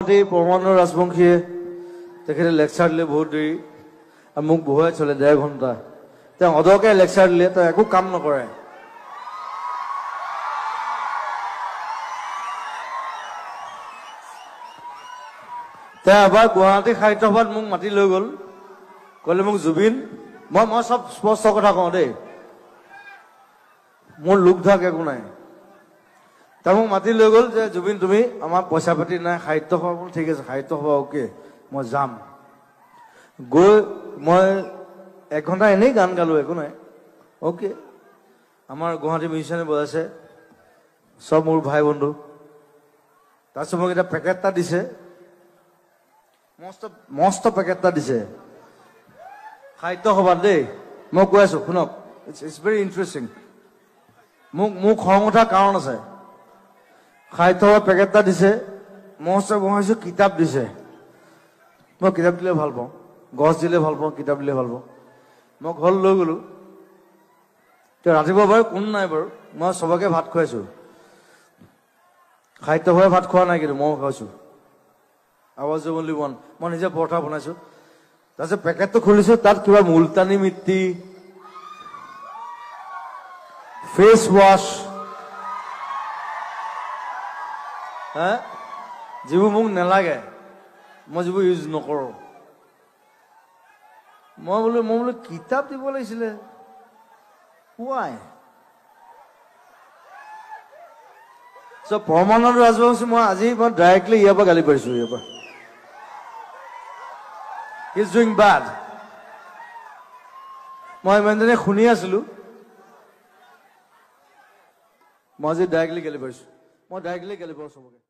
পৰমানন্দ ৰাজবংশীয়ে তেখেতে লেকচাৰ দিলে বহুত দেৰি আৰু মোক বহুৱাই চলে 1.5 ঘণ্টা তেওঁ অদৰকে লেকচাৰ দিলে তেওঁ একো কাম নকৰে তেওঁ এবাৰ গুৱাহাটী সাহিত্য সভাত মোক মাতি লৈ গ'ল ক'লে মোক জুবিন মই সব স্পষ্ট কথা কওঁ দেই মোৰ লোক ধাক একো নাই তেওঁ মোক মাতি লৈ গ'ল যে জুবিন তুমি আমাৰ পইচা পাতি নাই সাহিত্য সভা ঠিক আছে সাহিত্য সভা ওকে মই যাম গৈ মই 1 ঘণ্টা এনেই গান গালো একো নাই ওকে আমাৰ গুৱাহাটী মিউজিচিয়ানে বজাইছে সব মোৰ ভাই বন্ধু তাৰপিছত মোক এটা পেকেট এটা দিছে মস্ত পেকেট এটা দিছে সাহিত্য সভাত দেই মই কৈ আছো শুনক ইটছ ভেৰি ইণ্টাৰেষ্টিং মোক খং উঠা কাৰণ আছে সাহিত্য সভাত পেকেট এটা দিছে মস্ত বহাইছো কিতাপ দিছে মই কিতাপ দিলে ভাল পাওঁ গছ দিলে ভাল পাওঁ কিতাপ দিলে ভাল পাওঁ মই ঘৰত লৈ গ'লো তো ৰাতিপুৱা বাৰু কোনো নাই বাৰু মই সবকে ভাত খুৱাইছো সাহিত্য সভাত ভাত খোৱা নাই কিন্তু মই খাইছো আৱাজ অনলি ওৱান মই নিজে পৰঠা বনাইছো তাৰপিছত পেকেটটো খুলিছো তাত কিবা মুলতানী মিট্টি ফেচ ৱাছ যিবোৰ মোক নালাগে মই যিবোৰ ইউজ নকৰো মই বোলো কিতাপ দিব লাগিছিলে ৱাই পৰমানন্দ ৰাজবংশী মই আজি ডাইৰেক্টলি ইয়াৰ পৰা গালি পাৰিছো ইয়াৰ পৰা He's doing bad. মই ইমানদিনে শুনি আছিলো মই আজি ডাইৰেক্টলি গালি পাৰিছো মই ডাইৰেক্টলি গালি পাৰো সবকে